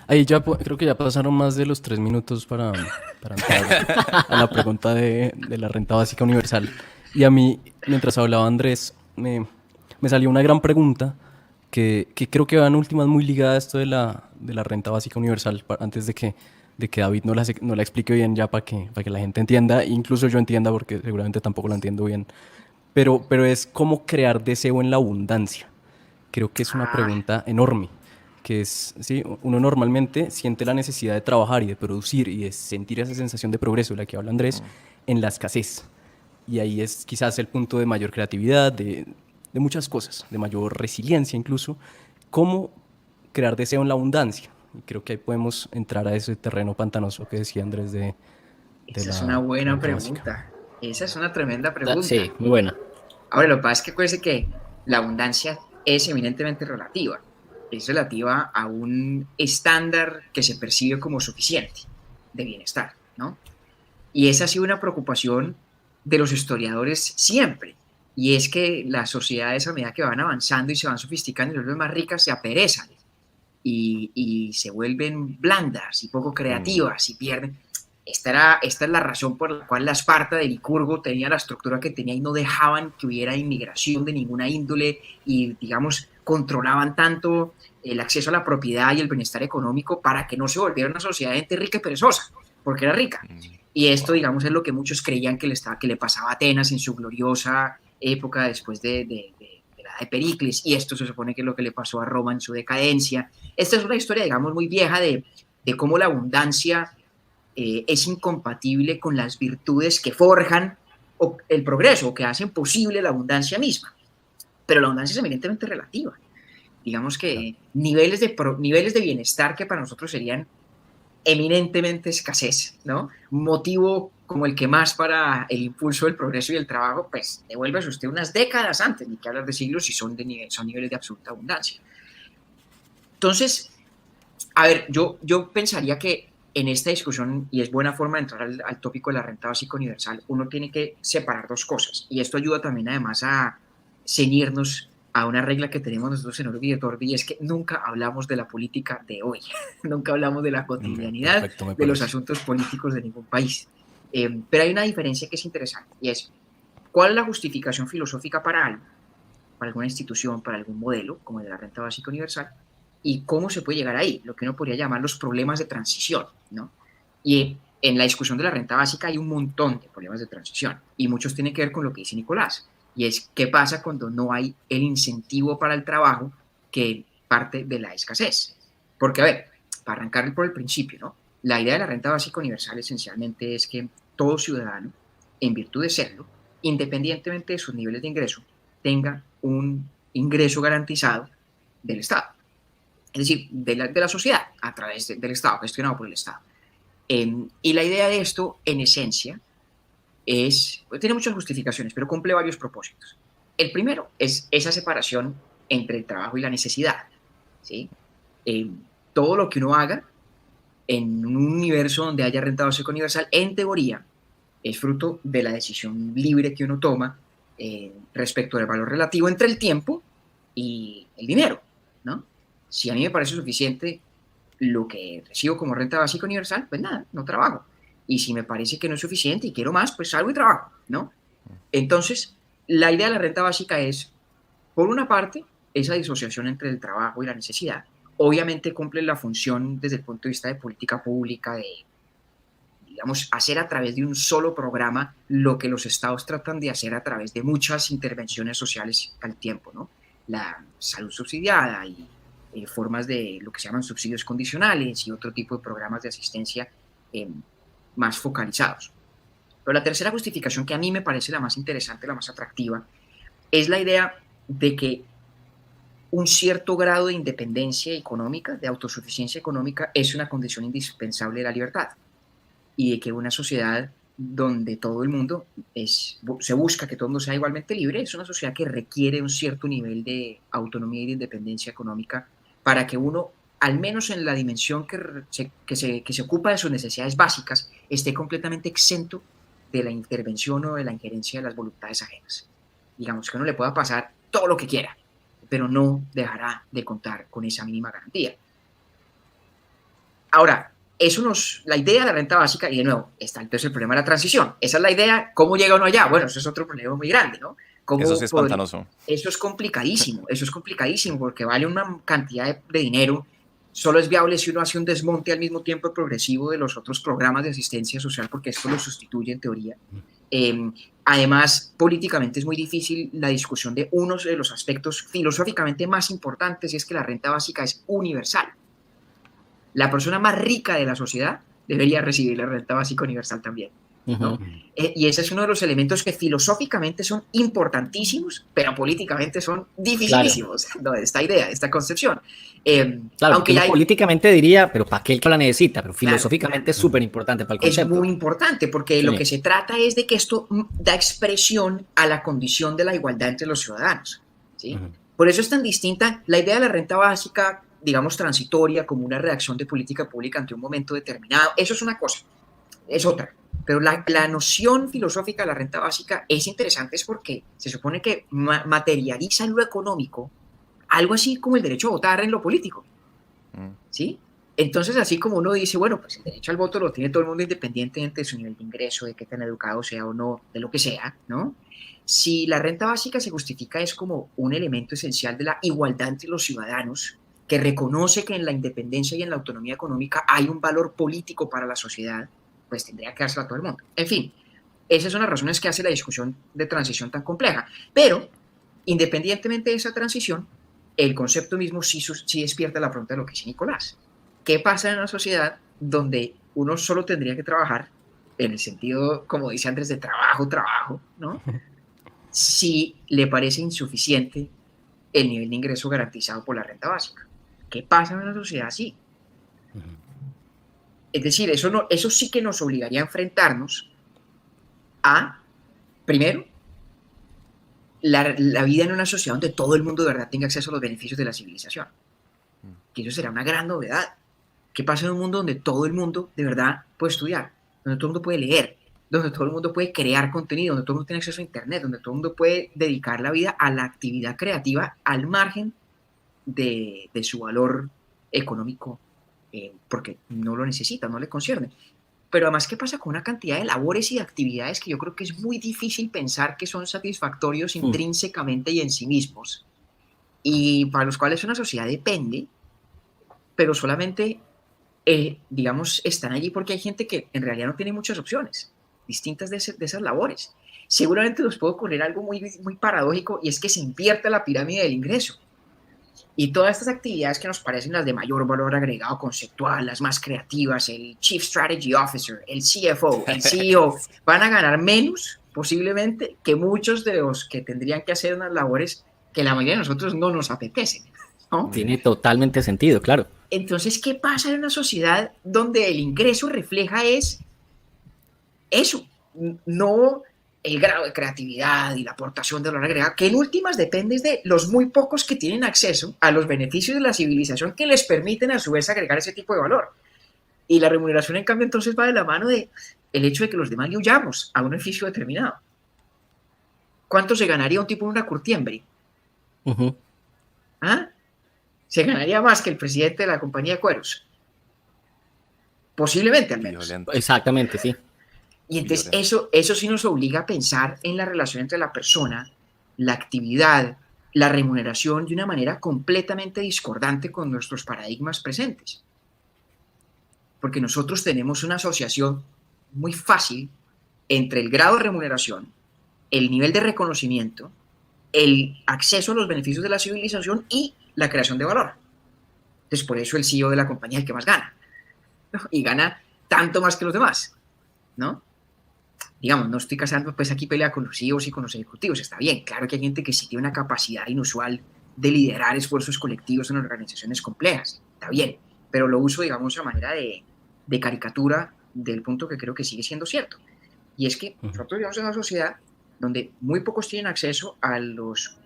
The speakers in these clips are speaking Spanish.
Ahí ya creo que ya pasaron más de los 3 minutos para entrar a la pregunta de la renta básica universal. Y a mí, mientras hablaba Andrés, me salió una gran pregunta que creo que va en últimas muy ligada a esto de la renta básica universal, antes de que David no la explique bien ya para que la gente entienda, incluso yo entienda porque seguramente tampoco la entiendo bien. Pero es cómo crear deseo en la abundancia. Creo que es una Ah, pregunta enorme, que es, sí, uno normalmente siente la necesidad de trabajar y de producir y de sentir esa sensación de progreso de la que habla Andrés en la escasez. Y ahí es quizás el punto de mayor creatividad, de muchas cosas, de mayor resiliencia incluso. ¿Cómo crear deseo en la abundancia? Y creo que ahí podemos entrar a ese terreno pantanoso que decía Andrés de esa es una la buena renta básica. pregunta. Esa es una tremenda pregunta. Sí, muy buena. Ahora, lo que pasa es que acuérdense que la abundancia es eminentemente relativa. Es relativa a un estándar que se percibe como suficiente de bienestar, ¿no? Y esa ha sido una preocupación de los historiadores siempre. Y es que las sociedades, a medida que van avanzando y se van sofisticando y se vuelven más ricas, se aperezan y se vuelven blandas y poco creativas y pierden. Esta es la razón por la cual la Esparta de Licurgo tenía la estructura que tenía y no dejaban que hubiera inmigración de ninguna índole y, digamos, controlaban tanto el acceso a la propiedad y el bienestar económico para que no se volviera una sociedad de gente rica y perezosa, porque era rica. Y esto, Wow. digamos, es lo que muchos creían que le pasaba a Atenas en su gloriosa época después de la de Pericles, y esto se supone que es lo que le pasó a Roma en su decadencia. Esta es una historia, digamos, muy vieja de cómo la abundancia es incompatible con las virtudes que forjan el progreso o que hacen posible la abundancia misma. Pero la abundancia es eminentemente relativa. Digamos Claro. que niveles de bienestar que para nosotros serían eminentemente escasez, ¿no? Un motivo como el que más para el impulso del progreso y el trabajo, pues devuélvase usted unas décadas antes, ni que hablar de siglos, si son niveles de absoluta abundancia. Entonces, a ver, yo pensaría que en esta discusión, y es buena forma de entrar al tópico de la renta básica universal, uno tiene que separar dos cosas. Y esto ayuda también además a ceñirnos a una regla que tenemos nosotros en Orbi de Torbi, y es que nunca hablamos de la política de hoy, nunca hablamos de la cotidianidad Perfecto, me de los parece. asuntos políticos de ningún país. Pero hay una diferencia que es interesante, y es, ¿cuál es la justificación filosófica para algo? Para alguna institución, para algún modelo, como el de la renta básica universal, y cómo se puede llegar ahí, lo que uno podría llamar los problemas de transición, ¿no? Y en la discusión de la renta básica hay un montón de problemas de transición, y muchos tienen que ver con lo que dice Nicolás, y es qué pasa cuando no hay el incentivo para el trabajo que parte de la escasez. Porque, a ver, para arrancar por el principio, ¿no? La idea de la renta básica universal esencialmente es que todo ciudadano, en virtud de serlo, independientemente de sus niveles de ingreso, tenga un ingreso garantizado del Estado, es decir, de la sociedad, a través del Estado, gestionado por el Estado. Y la idea de esto, en esencia, tiene muchas justificaciones, pero cumple varios propósitos. El primero es esa separación entre el trabajo y la necesidad, ¿sí? Eh, Todo lo que uno haga en un universo donde haya renta básica universal, en teoría, es fruto de la decisión libre que uno toma respecto del valor relativo entre el tiempo y el dinero, ¿no? Si a mí me parece suficiente lo que recibo como renta básica universal, pues nada, no trabajo. Y si me parece que no es suficiente y quiero más, pues salgo y trabajo, ¿no? Entonces, la idea de la renta básica es, por una parte, esa disociación entre el trabajo y la necesidad. Obviamente cumple la función desde el punto de vista de política pública, de, digamos, hacer a través de un solo programa lo que los estados tratan de hacer a través de muchas intervenciones sociales al tiempo, ¿no? La salud subsidiada y formas de lo que se llaman subsidios condicionales y otro tipo de programas de asistencia eh, más focalizados. Pero la tercera justificación, que a mí me parece la más interesante, la más atractiva, es la idea de que un cierto grado de independencia económica, de autosuficiencia económica, es una condición indispensable de la libertad, y de que una sociedad donde todo el mundo se busca que todo el mundo sea igualmente libre, es una sociedad que requiere un cierto nivel de autonomía y de independencia económica para que uno, al menos en la dimensión que se ocupa de sus necesidades básicas, esté completamente exento de la intervención o de la injerencia de las voluntades ajenas. Digamos que uno le pueda pasar todo lo que quiera, pero no dejará de contar con esa mínima garantía. Ahora, la idea de la renta básica, y de nuevo, está entonces el problema de la transición. Esa es la idea, ¿cómo llega uno allá? Bueno, eso es otro problema muy grande, ¿no? Eso sí es pantanoso. Eso es complicadísimo, porque vale una cantidad de dinero. Solo es viable si uno hace un desmonte al mismo tiempo progresivo de los otros programas de asistencia social, porque esto lo sustituye en teoría. Además, políticamente es muy difícil la discusión de uno de los aspectos filosóficamente más importantes, y es que la renta básica es universal. La persona más rica de la sociedad debería recibir la renta básica universal también, ¿no? Y ese es uno de los elementos que filosóficamente son importantísimos, pero políticamente son dificilísimos, claro, ¿no? Esta idea, esta concepción. Claro, aunque políticamente diría, pero ¿para qué la necesita? Pero filosóficamente claro, es súper importante para el concepto. Es muy importante porque lo que se trata es de que esto da expresión a la condición de la igualdad entre los ciudadanos, ¿sí? Por eso es tan distinta la idea de la renta básica, digamos, transitoria, como una reacción de política pública ante un momento determinado. Eso es una cosa, es otra. Pero la noción filosófica de la renta básica es interesante, es porque se supone que materializa en lo económico algo así como el derecho a votar en lo político, ¿sí? Entonces, así como uno dice, bueno, pues el derecho al voto lo tiene todo el mundo independientemente de su nivel de ingreso, de qué tan educado sea o no, de lo que sea, ¿no? Si la renta básica se justifica es como un elemento esencial de la igualdad entre los ciudadanos, que reconoce que en la independencia y en la autonomía económica hay un valor político para la sociedad, pues tendría que dársela a todo el mundo. En fin, esas son las razones que hace la discusión de transición tan compleja. Pero, independientemente de esa transición, el concepto mismo sí despierta la pregunta de lo que dice Nicolás. ¿Qué pasa en una sociedad donde uno solo tendría que trabajar, en el sentido, como dice Andrés, de trabajo, ¿no? Si le parece insuficiente el nivel de ingreso garantizado por la renta básica? ¿Qué pasa en una sociedad así? Es decir, eso sí que nos obligaría a enfrentarnos a, primero, la vida en una sociedad donde todo el mundo de verdad tenga acceso a los beneficios de la civilización. Que eso será una gran novedad. ¿Qué pasa en un mundo donde todo el mundo de verdad puede estudiar? Donde todo el mundo puede leer, donde todo el mundo puede crear contenido, donde todo el mundo tiene acceso a internet, donde todo el mundo puede dedicar la vida a la actividad creativa al margen de su valor económico, porque no lo necesita, no le concierne. Pero además, ¿qué pasa con una cantidad de labores y de actividades que yo creo que es muy difícil pensar que son satisfactorios intrínsecamente y en sí mismos, y para los cuales una sociedad depende, pero solamente, digamos, están allí porque hay gente que en realidad no tiene muchas opciones distintas de esas labores? Seguramente nos puede ocurrir algo muy, muy paradójico, y es que se invierte la pirámide del ingreso. Y todas estas actividades que nos parecen las de mayor valor agregado conceptual, las más creativas, el Chief Strategy Officer, el CFO, el CEO, van a ganar menos posiblemente que muchos de los que tendrían que hacer unas labores que la mayoría de nosotros no nos apetecen, ¿no? Tiene totalmente sentido, claro. Entonces, ¿qué pasa en una sociedad donde el ingreso refleja eso? No el grado de creatividad y la aportación de valor agregado, que en últimas depende de los muy pocos que tienen acceso a los beneficios de la civilización que les permiten a su vez agregar ese tipo de valor. Y la remuneración, en cambio, entonces va de la mano de el hecho de que los demás le huyamos a un beneficio determinado. ¿Cuánto se ganaría un tipo en una curtiembre? ¿Ah? ¿Se ganaría más que el presidente de la compañía de cueros? Posiblemente, al menos. Violento. Exactamente, sí. Y entonces eso sí nos obliga a pensar en la relación entre la persona, la actividad, la remuneración de una manera completamente discordante con nuestros paradigmas presentes. Porque nosotros tenemos una asociación muy fácil entre el grado de remuneración, el nivel de reconocimiento, el acceso a los beneficios de la civilización y la creación de valor. Entonces, por eso el CEO de la compañía es el que más gana, ¿no? Y gana tanto más que los demás, ¿no? Digamos, no estoy casando pues aquí pelea con los CEOs y con los ejecutivos, está bien, claro que hay gente que sí tiene una capacidad inusual de liderar esfuerzos colectivos en organizaciones complejas, está bien, pero lo uso, digamos, a manera de caricatura del punto que creo que sigue siendo cierto, y es que nosotros vivimos en una sociedad donde muy pocos tienen acceso a los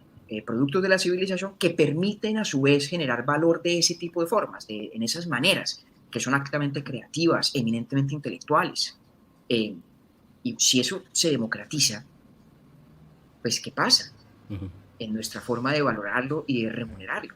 productos de la civilización que permiten a su vez generar valor de ese tipo de formas, en esas maneras, que son activamente creativas, eminentemente intelectuales. Y si eso se democratiza, pues ¿qué pasa? En nuestra forma de valorarlo y de remunerarlo.